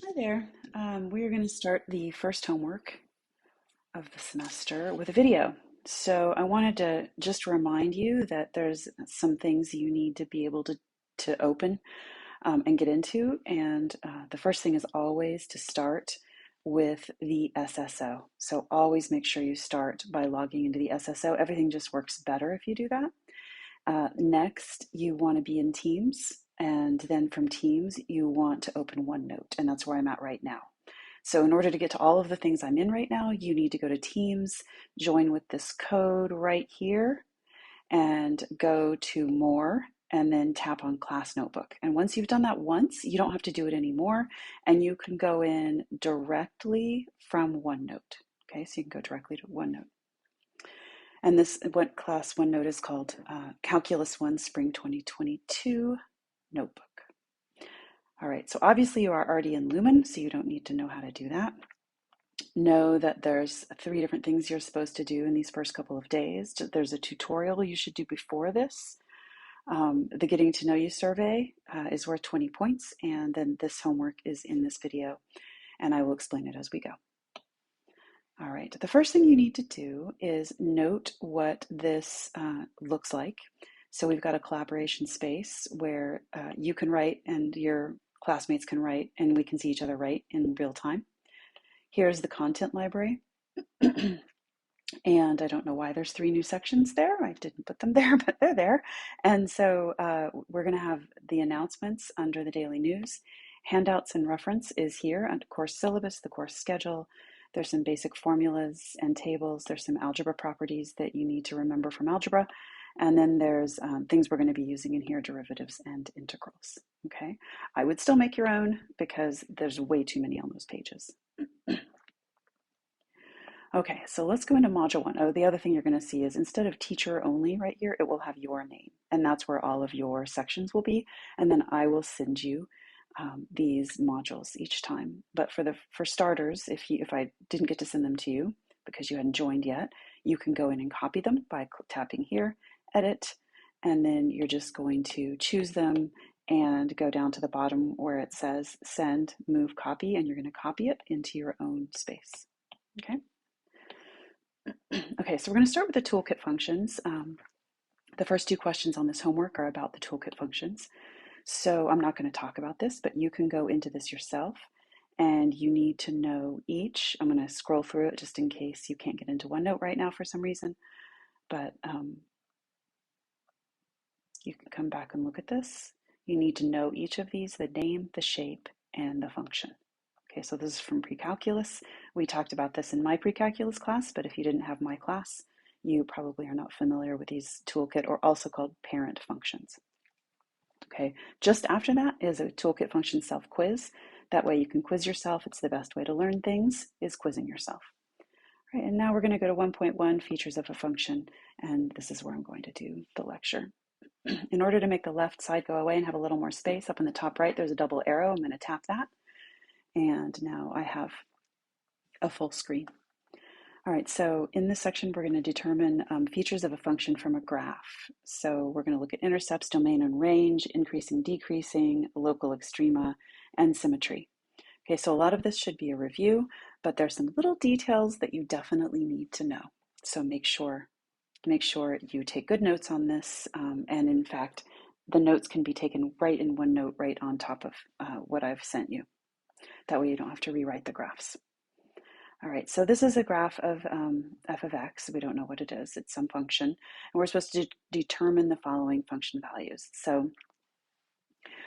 Hi there. We're going to start the first homework of the semester with a video. So I wanted to just remind you that there's some things you need to be able to open and get into. And the first thing is always to start with the SSO. So always make sure you start by logging into the SSO. Everything just works better if you do that. Next, you want to be in Teams, and then from Teams, you want to open OneNote, and that's where I'm at right now. So in order to get to all of the things I'm in right now, you need to go to Teams, join with this code right here, and go to More, and then tap on Class Notebook. And once you've done that once, you don't have to do it anymore, and you can go in directly from OneNote. Okay, so you can go directly to OneNote. And this what class OneNote is called Calculus 1 Spring 2022 Notebook. All right, so obviously you are already in Lumen, so you don't need to know how to do that. Know that there's 3 different things you're supposed to do in these first couple of days. There's a tutorial you should do before this. The Getting to Know You survey is worth 20 points, and then this homework is in this video, and I will explain it as we go. All right, the first thing you need to do is note what this looks like. So we've got a collaboration space where you can write and your classmates can write, and we can see each other write in real time. Here's the content library. And I don't know why there's 3 new sections there. I didn't put them there, but they're there. And so we're going to have the announcements under the daily news. Handouts and reference is here under course syllabus, the course schedule. There's some basic formulas and tables. There's some algebra properties that you need to remember from algebra. And then there's things we're going to be using in here, derivatives and integrals. Okay, I would still make your own because there's way too many on those pages. Okay, so let's go into module 1. Oh, the other thing you're going to see is instead of teacher only right here, it will have your name. And that's where all of your sections will be. And then I will send you these modules each time. But for starters, if I didn't get to send them to you because you hadn't joined yet, you can go in and copy them by tapping here, edit, and then you're just going to choose them and go down to the bottom where it says send, move, copy, and you're going to copy it into your own space. Okay. Okay, so we're going to start with the toolkit functions. The first 2 questions on this homework are about the toolkit functions. So I'm not going to talk about this, but you can go into this yourself and you need to know each. I'm going to scroll through it just in case you can't get into OneNote right now for some reason, but you can come back and look at this. You need to know each of these, the name, the shape, and the function. Okay, so this is from Precalculus. We talked about this in my Precalculus class, but if you didn't have my class, you probably are not familiar with these toolkit, or also called parent functions. Okay, just after that is a toolkit function self-quiz. That way you can quiz yourself. It's the best way to learn things, is quizzing yourself. All right, and now we're going to go to 1.1, features of a function, and this is where I'm going to do the lecture. In order to make the left side go away and have a little more space, up in the top right, there's a double arrow. I'm going to tap that. And now I have a full screen. All right, so in this section, we're going to determine features of a function from a graph. So we're going to look at intercepts, domain and range, increasing, decreasing, local extrema, and symmetry. Okay, so a lot of this should be a review, but there's some little details that you definitely need to know. So make sure you take good notes on this. And in fact, the notes can be taken right in OneNote, right on top of what I've sent you. That way you don't have to rewrite the graphs. All right, so this is a graph of f of x. We don't know what it is. It's some function. And we're supposed to determine the following function values. So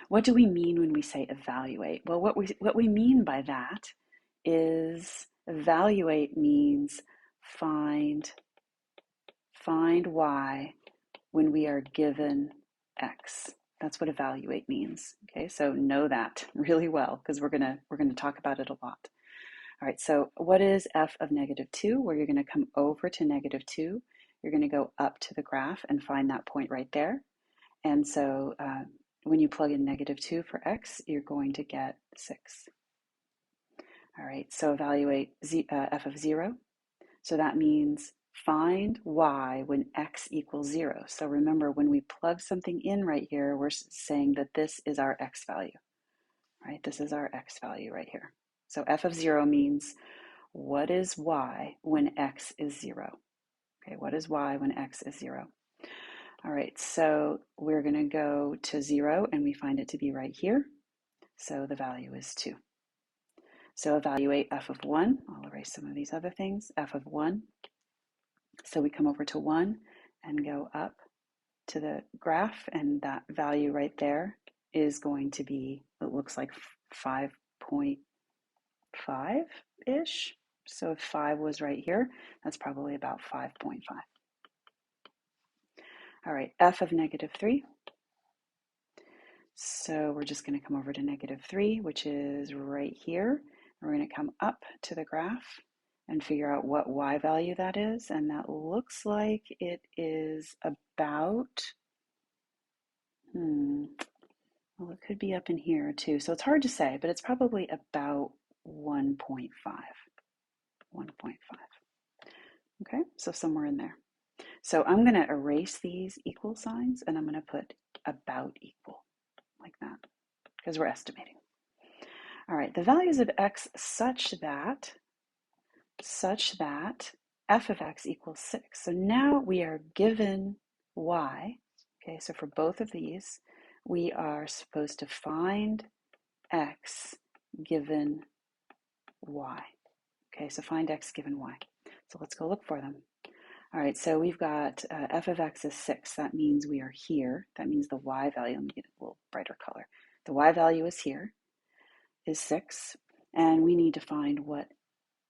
what do we mean when we say evaluate? Well, what we mean by that is evaluate means find y when we are given x. That's what evaluate means. Okay, so know that really well because we're gonna talk about it a lot. All right, so what is f of -2? Where you're going to come over to -2, you're going to go up to the graph and find that point right there. And so when you plug in -2 for x, you're going to get 6. All right, so evaluate f of 0. So that means find y when x equals 0. So remember, when we plug something in right here, we're saying that this is our x value. right? This is our x value right here. So f of 0 means what is y when x is 0? Okay, what is y when x is 0? All right, so we're going to go to 0 and we find it to be right here. So the value is 2. So evaluate f of 1. I'll erase some of these other things. F of 1. So we come over to 1 and go up to the graph, and that value right there is going to be, it looks like 5.5-ish. So if 5 was right here, that's probably about 5.5. All right, f of negative 3. So we're just going to come over to negative 3, which is right here. We're going to come up to the graph and figure out what y value that is. And that looks like it is about, well, it could be up in here too. So it's hard to say, but it's probably about 1.5. 1.5. Okay, so somewhere in there. So I'm going to erase these equal signs and I'm going to put about equal like that because we're estimating. All right, the values of x such that f of x equals 6. So now we are given y. Okay, so for both of these, we are supposed to find x given y. Okay, so find x given y. So let's go look for them. All right, so we've got f of x is 6. That means we are here. That means the y value, let me get a little brighter color. The y value is here, is 6, and we need to find what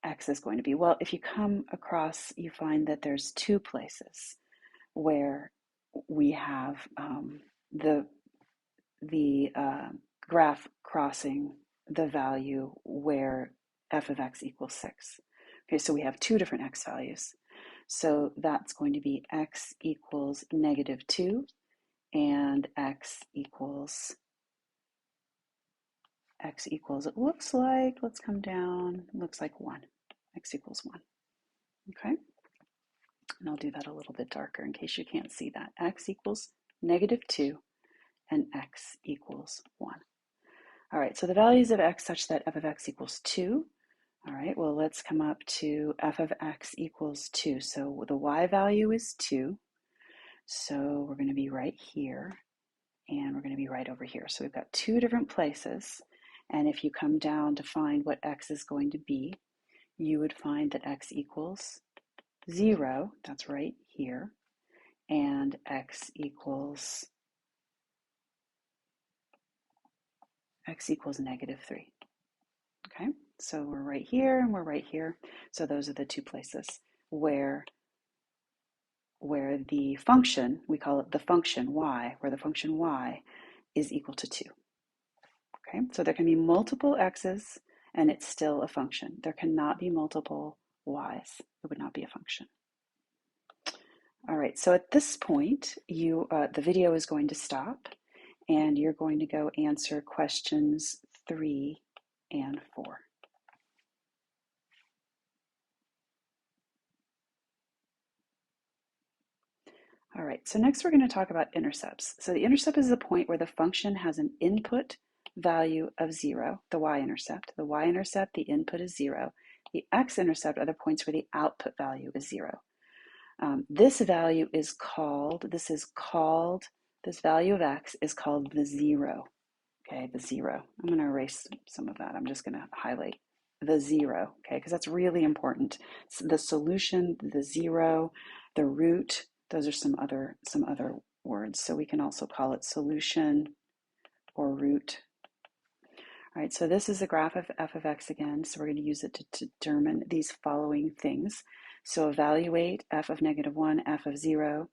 x is going to be. Well, if you come across, you find that there's two places where we have the graph crossing the value where f of x equals 6. Okay, so we have two different x values. So that's going to be x equals negative 2 and x equals, it looks like, let's come down, it looks like 1. X equals 1. Okay, and I'll do that a little bit darker in case you can't see that. X equals negative 2 and x equals 1. All right, so the values of x such that f of x equals 2. All right, well, let's come up to f of x equals 2. So the y value is 2. So we're going to be right here, and we're going to be right over here. So we've got two different places. And if you come down to find what x is going to be, you would find that x equals 0. That's right here. And x equals negative 3. Okay, so we're right here and we're right here. So those are the two places where the function, we call it the function y, where the function y is equal to 2. Okay, so there can be multiple x's and it's still a function. There cannot be multiple y's. It would not be a function. All right, so at this point, the video is going to stop and you're going to go answer questions 3 and 4. All right, so next we're going to talk about intercepts. So the intercept is the point where the function has an input value of 0, the y-intercept. The y-intercept, the input is 0. The x-intercept are the points where the output value is 0. This value is called, this value of x is called the 0. Okay, the 0. I'm going to erase some of that. I'm just going to highlight the 0, okay, because that's really important. So the solution, the 0, the root, those are some other words. So we can also call it solution or root. All right, so this is the graph of f of x again. So we're going to use it to determine these following things. So evaluate f of negative 1, f of 0.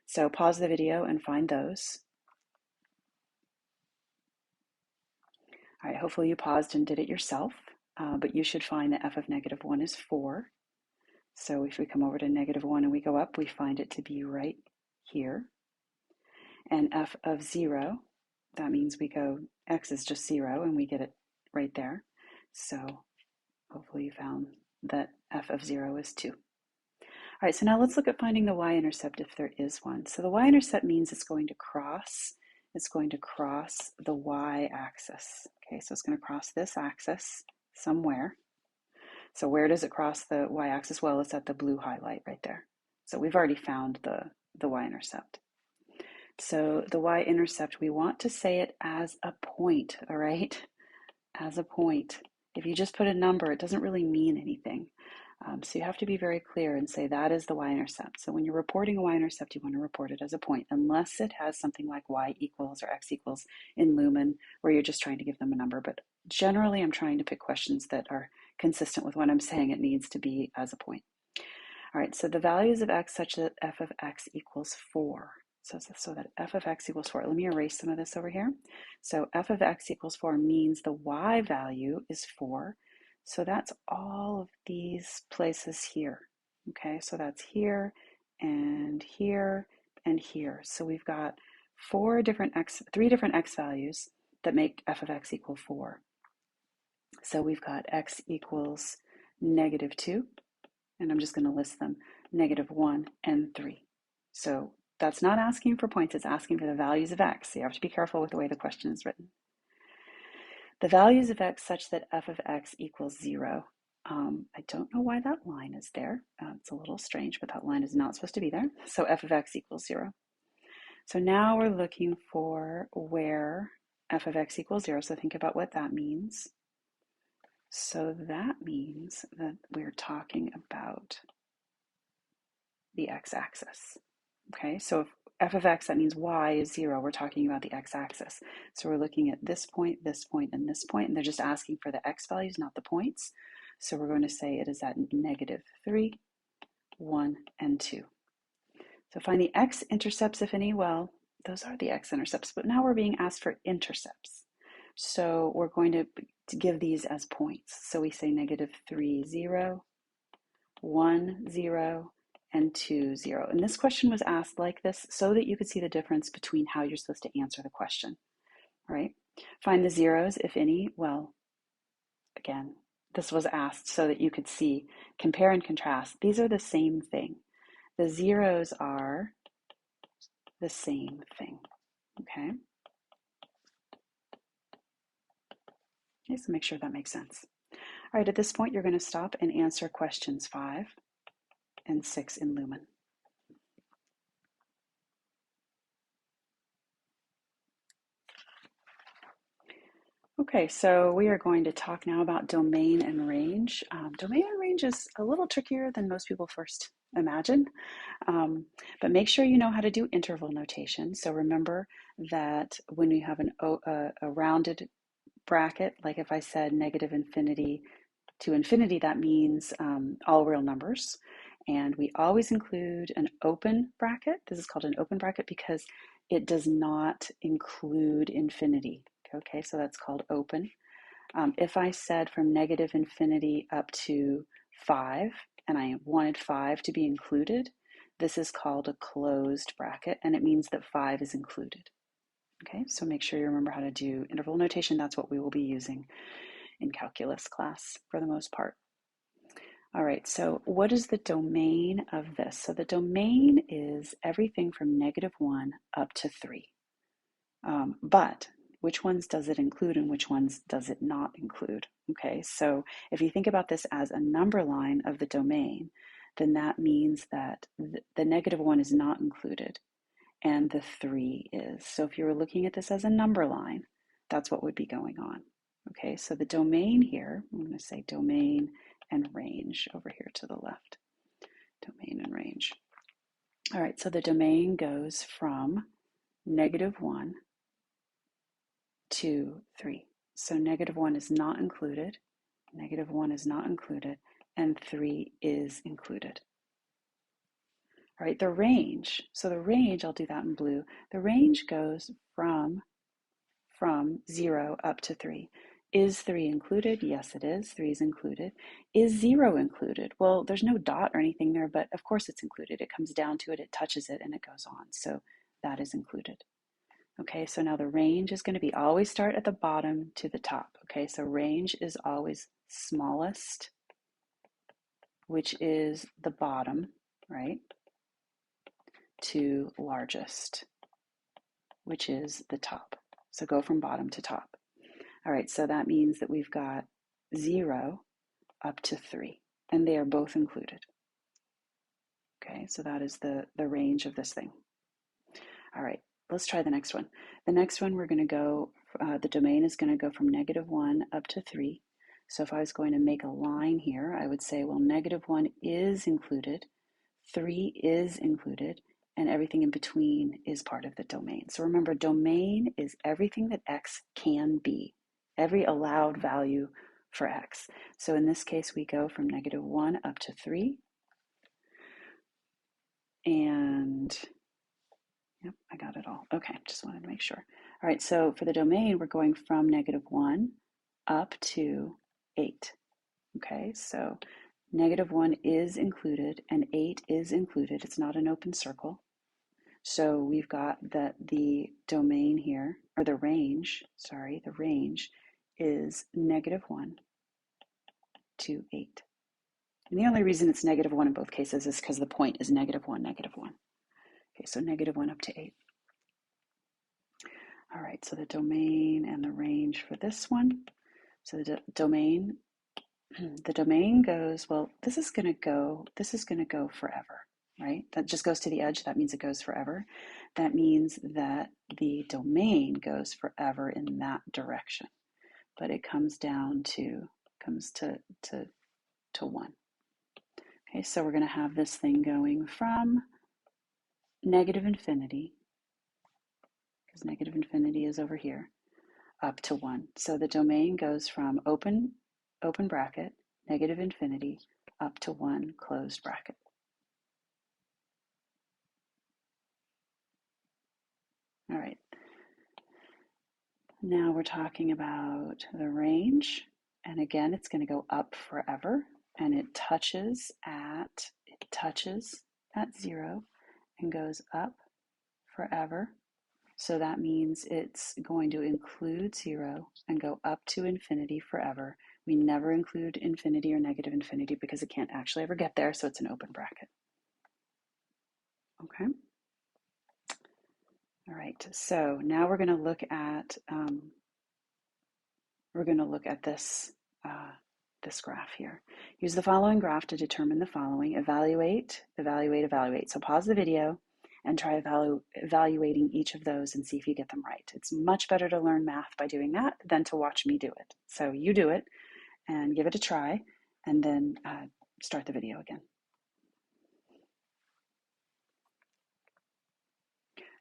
So pause the video and find those. All right, hopefully you paused and did it yourself, but you should find that f of negative 1 is 4. So if we come over to negative 1 and we go up, we find it to be right here. And f of 0, that means we go, x is just 0, and we get it right there. So hopefully you found that f of 0 is 2. All right, so now let's look at finding the y-intercept if there is one. So the y-intercept means it's going to cross is going to cross the y-axis. Okay, so it's going to cross this axis somewhere. So where does it cross the y-axis? Well, it's at the blue highlight right there. So we've already found the y-intercept. So the y-intercept, we want to say it as a point, all right? As a point. If you just put a number, it doesn't really mean anything. So you have to be very clear and say that is the y-intercept. So when you're reporting a y-intercept, you want to report it as a point, unless it has something like y equals or x equals in Lumen, where you're just trying to give them a number. But generally, I'm trying to pick questions that are consistent with what I'm saying it needs to be as a point. All right, so the values of x such that f of x equals 4. So that f of x equals 4. Let me erase some of this over here. So f of x equals 4 means the y value is 4. So that's all of these places here. Okay, so that's here and here and here. So we've got three different x values that make f of x equal 4. So we've got x equals -2, and I'm just going to list them, -1 and 3. So that's not asking for points, it's asking for the values of x. So you have to be careful with the way the question is written. The values of x such that f of x equals 0. I don't know why that line is there. It's a little strange, but that line is not supposed to be there. So f of x equals 0. So now we're looking for where f of x equals 0. So think about what that means. So that means that we're talking about the x-axis. Okay, so if f of x, that means y is 0. We're talking about the x-axis. So we're looking at this point, and this point, and they're just asking for the x values, not the points. So we're going to say it is at -3, 1, and 2. So find the x-intercepts, if any. Well, those are the x-intercepts, but now we're being asked for intercepts. So we're going to give these as points. So we say -3, 0, 1, 0, and 2, 0. And this question was asked like this so that you could see the difference between how you're supposed to answer the question, right? Find the zeros, if any. Well, again, this was asked so that you could see, compare and contrast. These are the same thing. The zeros are the same thing, okay? Okay, so make sure that makes sense. All right, at this point, you're going to stop and answer questions 5 and 6 in Lumen. Okay, so we are going to talk now about domain and range. Domain and range is a little trickier than most people first imagine, but make sure you know how to do interval notation. So remember that when you have a rounded bracket, like if I said -infinity to infinity, that means all real numbers. And we always include an open bracket. This is called an open bracket because it does not include infinity. Okay, so that's called open. If I said from -infinity up to 5, and I wanted 5 to be included, this is called a closed bracket, and it means that 5 is included. Okay, so make sure you remember how to do interval notation. That's what we will be using in calculus class for the most part. All right, so what is the domain of this? So the domain is everything from -1 up to 3. But which ones does it include and which ones does it not include? Okay, so if you think about this as a number line of the domain, then that means that the -1 is not included and the 3 is. So if you were looking at this as a number line, that's what would be going on. Okay, so the domain here, I'm going to say domain and range over here to the left. Domain and range. All right, so the domain goes from -1 to 3. So -1 is not included, -1 is not included, and 3 is included. All right, the range. So the range, I'll do that in blue. The range goes from 0 up to 3. Is 3 included? Yes, it is. 3 is included. Is 0 included? Well, there's no dot or anything there, but of course it's included. It comes down to it, it touches it, and it goes on. So that is included. Okay, so now the range is going to be always start at the bottom to the top. Okay, so range is always smallest, which is the bottom, right, to largest. which is the top. So go from bottom to top. All right, so that means that we've got 0 up to 3, and they are both included. Okay, so that is the range of this thing. All right, let's try the next one. The next one we're going to go, the domain is going to go from -1 up to 3. So if I was going to make a line here, I would say, well, -1 is included, 3 is included, and everything in between is part of the domain. So remember, domain is everything that x can be, every allowed value for x. So in this case, we go from -1 up to 3. And yep, I got it all. Okay, just wanted to make sure. All right, so for the domain, we're going from -1 up to 8. Okay, so -1 is included and 8 is included. It's not an open circle. So we've got that the domain here, or the range, sorry, the range is -1 to 8. And the only reason it's -1 in both cases is because the point is -1, -1. Okay, so -1 up to 8. All right, so the domain and the range for this one. So the domain, the domain goes, well, this is going to go forever, right? That just goes to the edge. That means it goes forever. That means that the domain goes forever in that direction, but it comes down to, to 1. Okay, so we're going to have this thing going from -infinity, because -infinity is over here, up to 1. So the domain goes from open bracket, -infinity, up to 1, closed bracket. All right. Now we're talking about the range. And again, it's going to go up forever. And it touches at 0 and goes up forever. So that means it's going to include 0 and go up to infinity forever. We never include infinity or -infinity because it can't actually ever get there, so it's an open bracket. Okay. All right, so now we're going to look at this this graph here. Use the following graph to determine the following: evaluate, evaluate, evaluate. So pause the video and try evaluating each of those and see if you get them right. It's much better to learn math by doing that than to watch me do it. So you do it and give it a try, and then start the video again.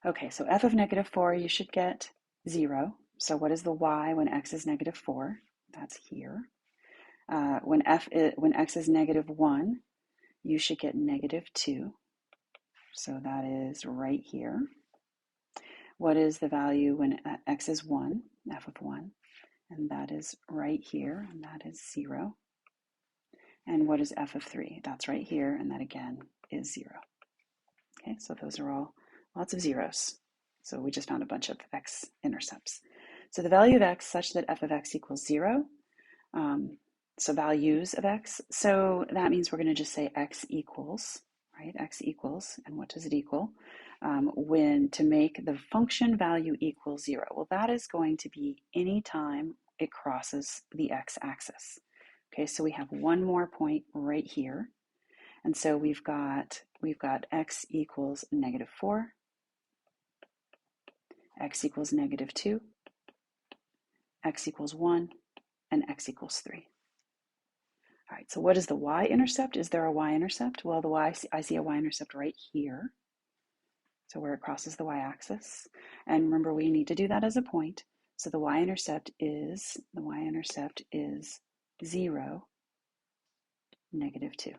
Okay, so f of -4, you should get 0. So what is the y when x is -4? That's here. When x is -1, you should get -2. So that is right here. What is the value when x is 1, f of 1? And that is right here, and that is 0. And what is f of 3? That's right here, and that again is 0. Okay, so those are all lots of zeros. So we just found a bunch of x-intercepts. So the value of x such that f of x equals 0. So values of x. So that means we're going to just say x equals, right? X equals, and what does it equal? When to make the function value equal 0. Well, that is going to be any time it crosses the x-axis. Okay, so we have one more point right here. And so we've got x equals -4, x equals -2, x equals 1, and x equals 3. All right, so what is the y-intercept? Is there a y-intercept? Well, I see a y-intercept right here. So where it crosses the y-axis. And remember, we need to do that as a point. So the y-intercept is 0, -2.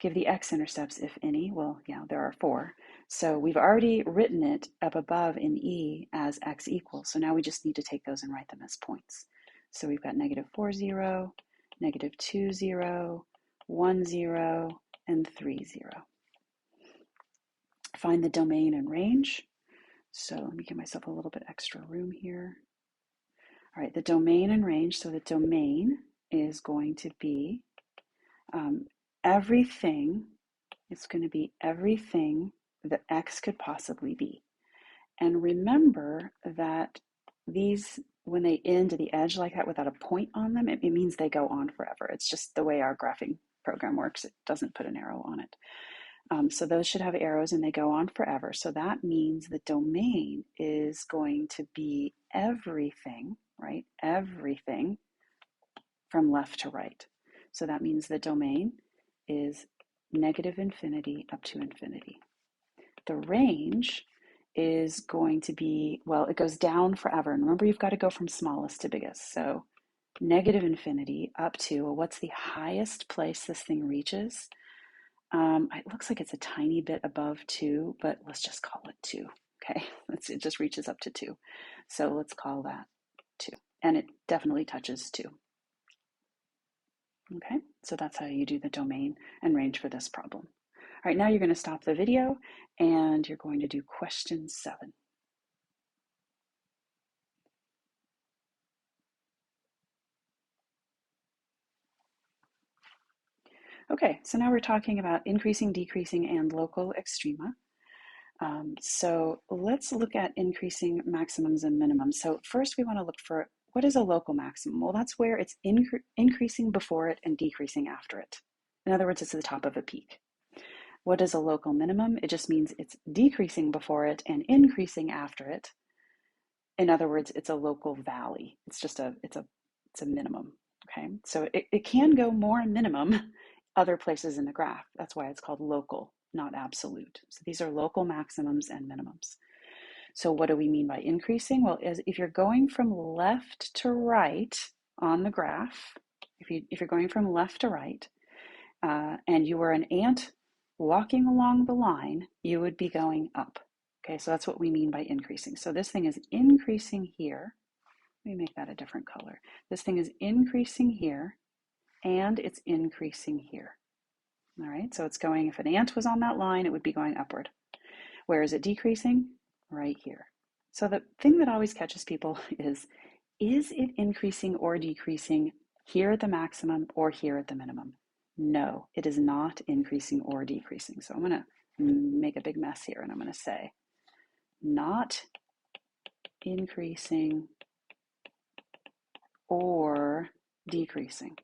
Give the x-intercepts, if any. Well, yeah, there are 4. So we've already written it up above in E as x equals. So now we just need to take those and write them as points. So we've got -4, 0, -2, 0, 1, 0, and 3, 0. Find the domain and range. So let me give myself a little bit extra room here. All right, the domain and range. So the domain is going to be everything. It's going to be everything that x could possibly be. And remember that these, when they end to the edge like that without a point on them, it means they go on forever. It's just the way our graphing program works. It doesn't put an arrow on it. So those should have arrows and they go on forever. So that means the domain is going to be everything, right? Everything from left to right. So that means the domain is negative infinity up to infinity. The range is going to be, well, it goes down forever. And remember, you've got to go from smallest to biggest. So negative infinity up to, well, what's the highest place this thing reaches? It looks like it's a tiny bit above 2, but let's just call it 2. Okay, it just reaches up to 2. So let's call that 2. And it definitely touches 2. Okay, so that's how you do the domain and range for this problem. All right, now you're going to stop the video and you're going to do question 7. Okay, so now we're talking about increasing, decreasing, and local extrema. So let's look at increasing maximums and minimums. So first we want to look for, what is a local maximum? Well, that's where it's increasing before it and decreasing after it. In other words, it's the top of a peak. What is a local minimum? It just means it's decreasing before it and increasing after it. In other words, it's a local valley. It's just it's a minimum. Okay, so it can go more minimum other places in the graph. That's why it's called local, not absolute. So these are local maximums and minimums. So what do we mean by increasing? Well, if you're going from left to right on the graph, if you're going from left to right, and you were an ant walking along the line, you would be going up. Okay, so that's what we mean by increasing. So this thing is increasing here. Let me make that a different color. This thing is increasing here, and it's increasing here. All right, so it's going, if an ant was on that line, it would be going upward. Where is it decreasing? Right here. So the thing that always catches people is it increasing or decreasing here at the maximum or here at the minimum? No, it is not increasing or decreasing. So I'm going to make a big mess here, and I'm going to say not increasing or decreasing,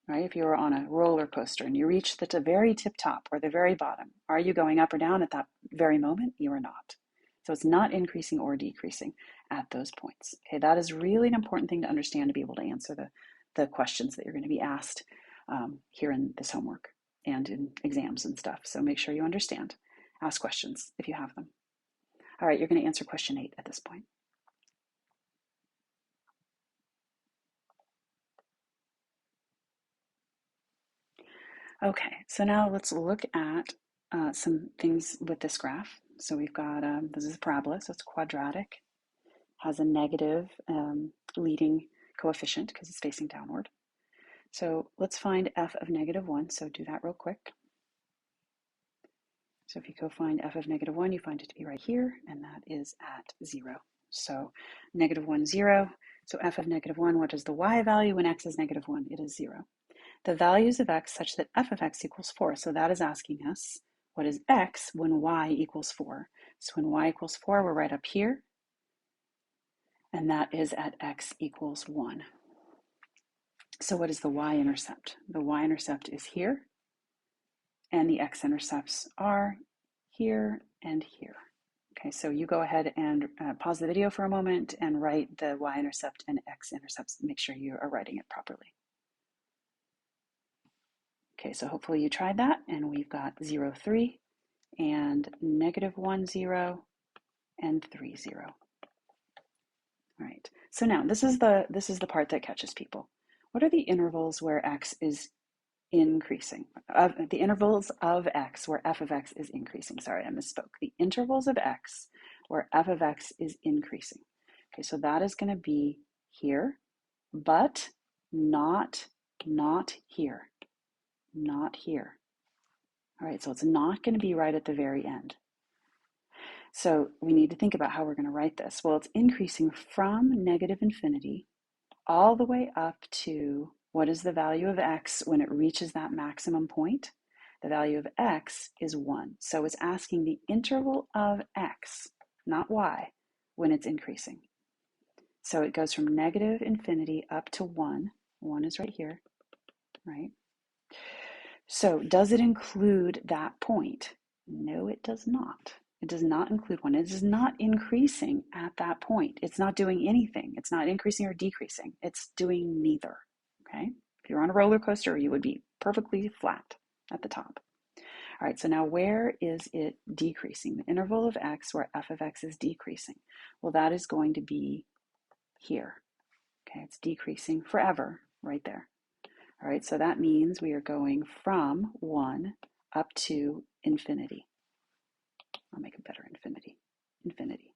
right? If you were on a roller coaster and you reach the very tip top or the very bottom, are you going up or down at that very moment? You are not. So it's not increasing or decreasing at those points. Okay, that is really an important thing to understand to be able to answer the questions that you're going to be asked here in this homework and in exams and stuff. So make sure you understand. Ask questions if you have them. All right, you're going to answer question 8 at this point. Okay, so now let's look at some things with this graph. So we've got, this is a parabola, so it's quadratic, has a negative leading coefficient because it's facing downward. So let's find f of negative 1, so do that real quick. So if you go find f of negative 1, you find it to be right here, and that is at 0. So negative 1, 0. So f of negative 1, what is the y value when x is negative 1? It is 0. The values of x such that f of x equals 4. So that is asking us, what is x when y equals 4? So when y equals 4, we're right up here, and that is at x equals 1. So what is the y-intercept? The y-intercept is here, and the x-intercepts are here and here. Okay, so you go ahead and pause the video for a moment and write the y-intercept and x-intercepts. Make sure you are writing it properly. Okay, so hopefully you tried that, and we've got 0, 3, and negative 1, 0, and 3, 0. All right, so now this is the part that catches people. What are the intervals where x is increasing? The intervals of x where f of x is increasing. Sorry, I misspoke. The intervals of x where f of x is increasing. Okay, so that is going to be here, but not here. Not here. All right, so it's not going to be right at the very end. So we need to think about how we're going to write this. Well, it's increasing from negative infinity all the way up to, what is the value of x when it reaches that maximum point? The value of x is 1. So it's asking the interval of x, not y, when it's increasing. So it goes from negative infinity up to 1. 1 is right here, right? So does it include that point? No, it does not. It does not include 1. It is not increasing at that point. It's not doing anything. It's not increasing or decreasing. It's doing neither, okay? If you're on a roller coaster, you would be perfectly flat at the top. All right, so now where is it decreasing? The interval of x where f of x is decreasing. Well, that is going to be here, okay? It's decreasing forever right there. All right, so that means we are going from 1 up to infinity. I'll make it better, infinity.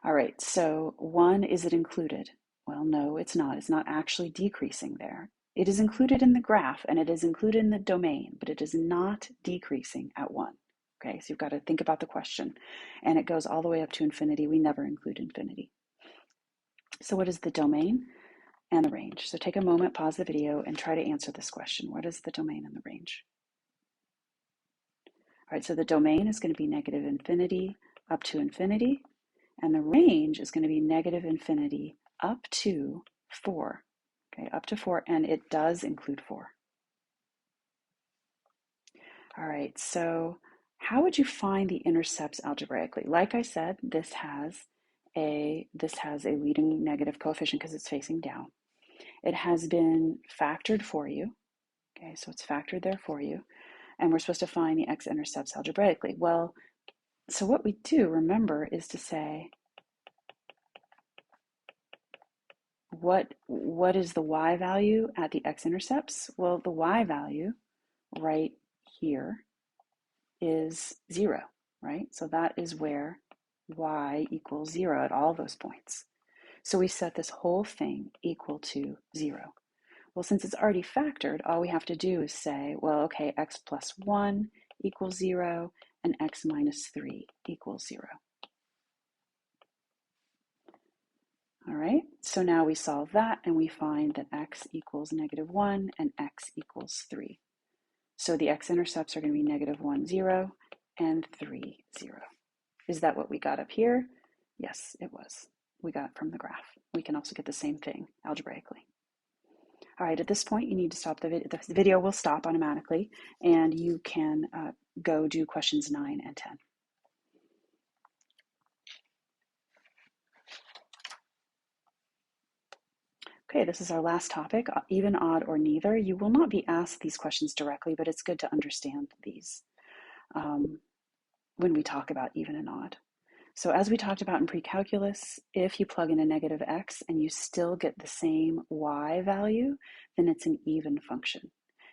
All right, so 1, is it included? Well, no, it's not. It's not actually decreasing there. It is included in the graph and it is included in the domain, but it is not decreasing at 1. Okay, so you've got to think about the question. And it goes all the way up to infinity. We never include infinity. So what is the domain and the range? So take a moment, pause the video, and try to answer this question. What is the domain and the range? All right, so the domain is going to be negative infinity up to infinity, and the range is going to be negative infinity up to 4. Okay, up to 4, and it does include 4. All right, so how would you find the intercepts algebraically? Like I said, this has a leading negative coefficient because it's facing down. It has been factored for you. Okay, so it's factored there for you. And we're supposed to find the x-intercepts algebraically. Well, so what we do, remember, is to say, what is the y value at the x-intercepts? Well, the y value right here is 0, right? So that is where y equals 0 at all those points. So we set this whole thing equal to 0. Well, since it's already factored, all we have to do is say, well, okay, x plus 1 equals 0 and x minus 3 equals 0. All right, so now we solve that and we find that x equals negative 1 and x equals 3. So the x-intercepts are going to be negative 1, 0 and 3, 0. Is that what we got up here? Yes, it was. We got it from the graph. We can also get the same thing algebraically. All right, at this point, you need to stop the video. The video will stop automatically, and you can go do questions 9 and 10. Okay, this is our last topic, even, odd, or neither. You will not be asked these questions directly, but it's good to understand these when we talk about even and odd. So as we talked about in Precalculus, if you plug in a negative x and you still get the same y value, then it's an even function.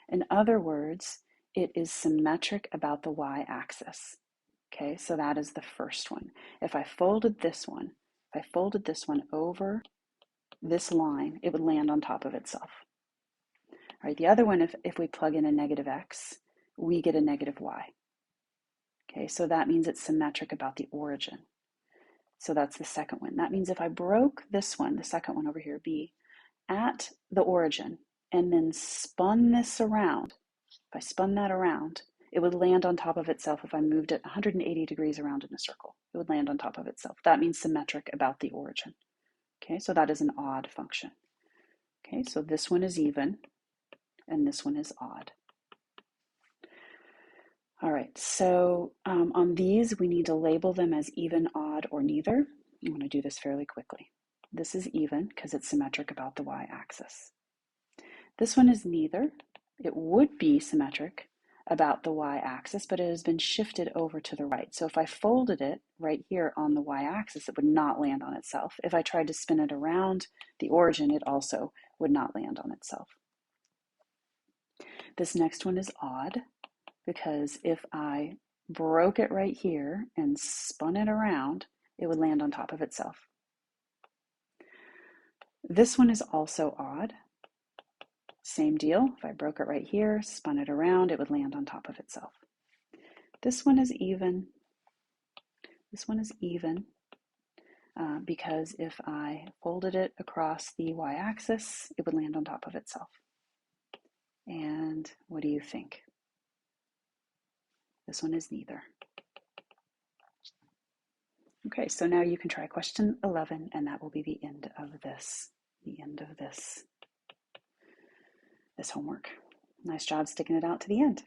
In other words, it is symmetric about the y-axis. Okay, so that is the first one. If I folded this one over this line, it would land on top of itself. All right, the other one, if we plug in a negative x, we get a negative y. Okay, so that means it's symmetric about the origin. So that's the second one. That means if I broke this one, the second one over here, B, at the origin, and then spun this around, if I spun that around, it would land on top of itself if I moved it 180 degrees around in a circle. It would land on top of itself. That means symmetric about the origin. Okay, so that is an odd function. Okay, so this one is even, and this one is odd. All right, so on these, we need to label them as even, odd, or neither. I'm going to do this fairly quickly. This is even because it's symmetric about the y-axis. This one is neither. It would be symmetric about the y-axis, but it has been shifted over to the right. So if I folded it right here on the y-axis, it would not land on itself. If I tried to spin it around the origin, it also would not land on itself. This next one is odd, because if I broke it right here and spun it around, it would land on top of itself. This one is also odd. Same deal. If I broke it right here, spun it around, it would land on top of itself. This one is even. This one is even because if I folded it across the y-axis, it would land on top of itself. And what do you think? This one is neither. Okay, so now you can try question 11, and that will be the end of this homework. Nice job sticking it out to the end.